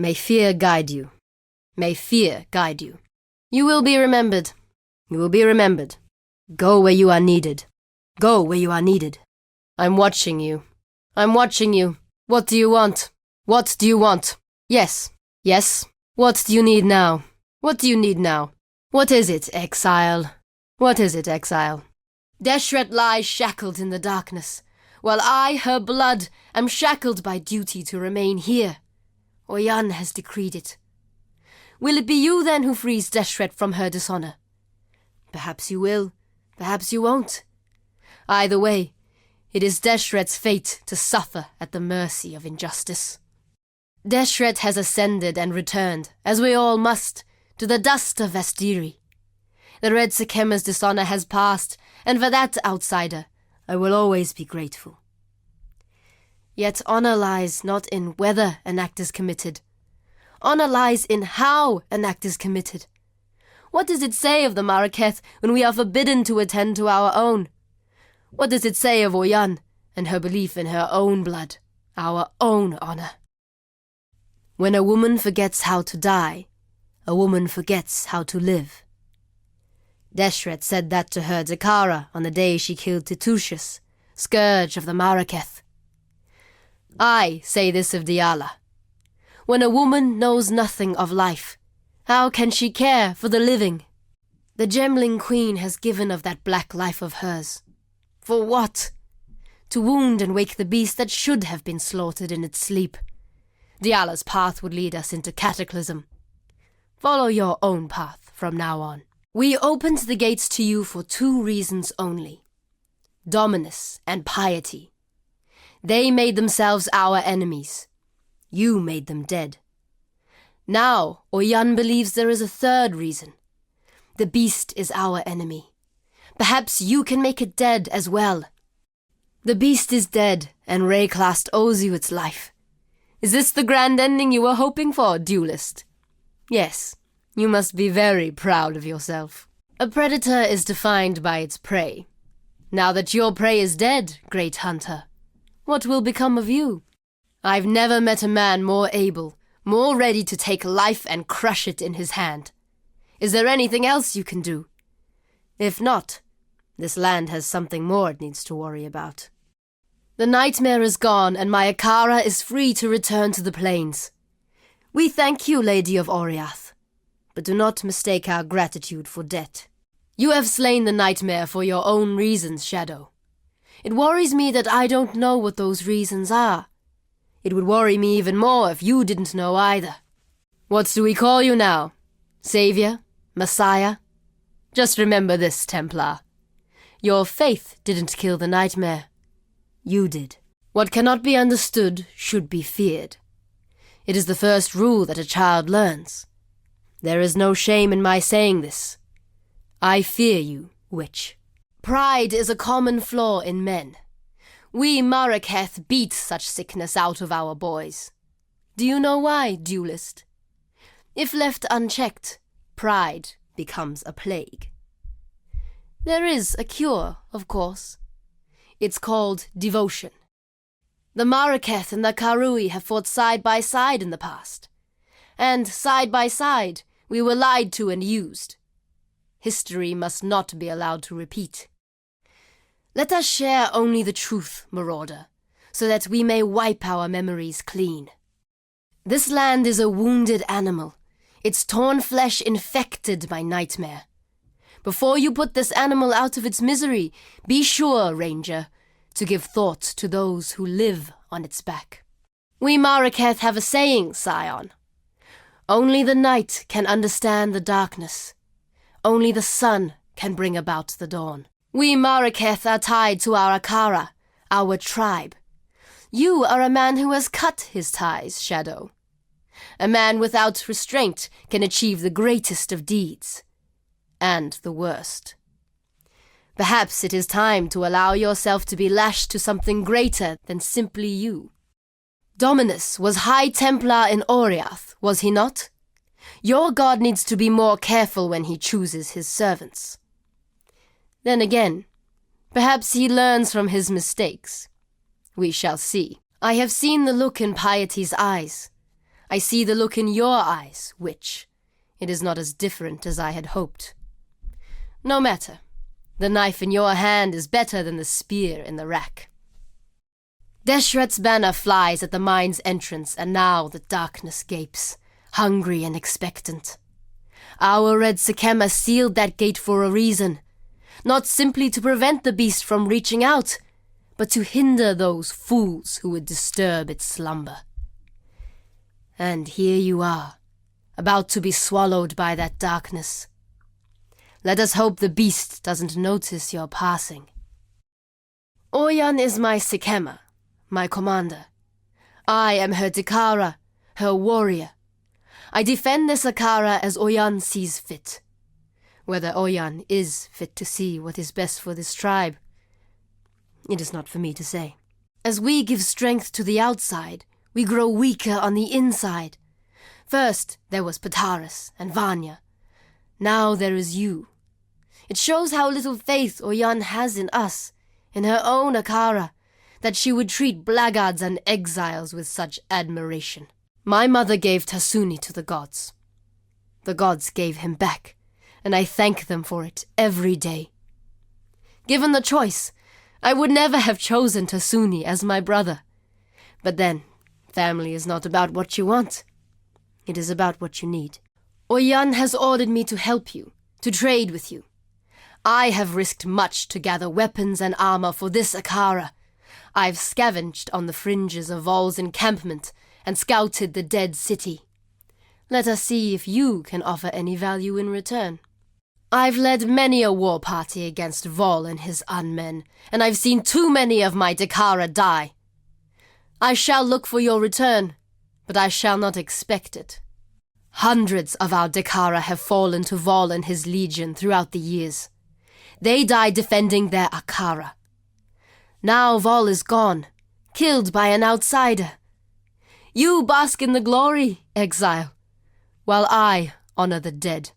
May fear guide you. May fear guide you. You will be remembered. You will be remembered. Go where you are needed. Go where you are needed. I'm watching you. I'm watching you. What do you want? What do you want? Yes. Yes. What do you need now? What do you need now? What is it, exile? What is it, exile? Deshret lies shackled in the darkness, while I, her blood, am shackled by duty to remain here. Oyan has decreed it. Will it be you then who frees Deshret from her dishonor? Perhaps you will, perhaps you won't. Either way, it is Deshret's fate to suffer at the mercy of injustice. Deshret has ascended and returned, as we all must, to the dust of Vestiri. The Red Sekema's dishonor has passed, and for that, outsider, I will always be grateful. Yet honor lies not in whether an act is committed. Honor lies in how an act is committed. What does it say of the Maraketh when we are forbidden to attend to our own? What does it say of Oyan and her belief in her own blood, our own honor? When a woman forgets how to die, a woman forgets how to live. Deshret said that to her Dakara on the day she killed Titusius, scourge of the Maraketh. I say this of Diala. When a woman knows nothing of life, how can she care for the living? The Gemling Queen has given of that black life of hers. For what? To wound and wake the beast that should have been slaughtered in its sleep. Diala's path would lead us into cataclysm. Follow your own path from now on. We opened the gates to you for 2 reasons only. Dominus and piety. They made themselves our enemies. You made them dead. Now, Oyan believes there is a 3rd reason. The beast is our enemy. Perhaps you can make it dead as well. The beast is dead, and Rayclast owes you its life. Is this the grand ending you were hoping for, duelist? Yes, you must be very proud of yourself. A predator is defined by its prey. Now that your prey is dead, great hunter, what will become of you? I've never met a man more able, more ready to take life and crush it in his hand. Is there anything else you can do? If not, this land has something more it needs to worry about. The nightmare is gone, and my Akara is free to return to the plains. We thank you, Lady of Oriath, but do not mistake our gratitude for debt. You have slain the nightmare for your own reasons, Shadow. It worries me that I don't know what those reasons are. It would worry me even more if you didn't know either. What do we call you now? Savior? Messiah? Just remember this, Templar. Your faith didn't kill the nightmare. You did. What cannot be understood should be feared. It is the first rule that a child learns. There is no shame in my saying this. I fear you, witch. Pride is a common flaw in men. We Maraketh beat such sickness out of our boys. Do you know why, duelist? If left unchecked, pride becomes a plague. There is a cure, of course. It's called devotion. The Maraketh and the Karui have fought side by side in the past. And side by side, we were lied to and used. History must not be allowed to repeat. Let us share only the truth, Marauder, so that we may wipe our memories clean. This land is a wounded animal, its torn flesh infected by nightmare. Before you put this animal out of its misery, be sure, Ranger, to give thought to those who live on its back. We Maraketh have a saying, Scion. Only the night can understand the darkness. Only the sun can bring about the dawn. We Maraketh are tied to our Akara, our tribe. You are a man who has cut his ties, Shadow. A man without restraint can achieve the greatest of deeds. And the worst. Perhaps it is time to allow yourself to be lashed to something greater than simply you. Dominus was High Templar in Oriath, was he not? Your god needs to be more careful when he chooses his servants. Then again, perhaps he learns from his mistakes. We shall see. I have seen the look in Piety's eyes. I see the look in your eyes, witch. It is not as different as I had hoped. No matter. The knife in your hand is better than the spear in the rack. Deshret's banner flies at the mine's entrance, and now the darkness gapes, hungry and expectant. Our red Sekema sealed that gate for a reason, not simply to prevent the beast from reaching out, but to hinder those fools who would disturb its slumber. And here you are, about to be swallowed by that darkness. Let us hope the beast doesn't notice your passing. Oyan is my Sekema, my commander. I am her Dakara, her warrior. I defend this Akara as Oyan sees fit. Whether Oyan is fit to see what is best for this tribe, it is not for me to say. As we give strength to the outside, we grow weaker on the inside. First, there was Pataris and Vanya. Now there is you. It shows how little faith Oyan has in us, in her own Akara, that she would treat blackguards and exiles with such admiration. My mother gave Tasuni to the gods. The gods gave him back, and I thank them for it every day. Given the choice, I would never have chosen Tasuni as my brother. But then, family is not about what you want. It is about what you need. Oyan has ordered me to help you, to trade with you. I have risked much to gather weapons and armor for this Akara. I've scavenged on the fringes of Vol's encampment and scouted the dead city. Let us see if you can offer any value in return. I've led many a war party against Vol and his unmen, and I've seen too many of my Dakara die. I shall look for your return, but I shall not expect it. Hundreds of our Dakara have fallen to Vol and his legion throughout the years. They died defending their Akara. Now Vol is gone, killed by an outsider. You bask in the glory, exile, while I honor the dead.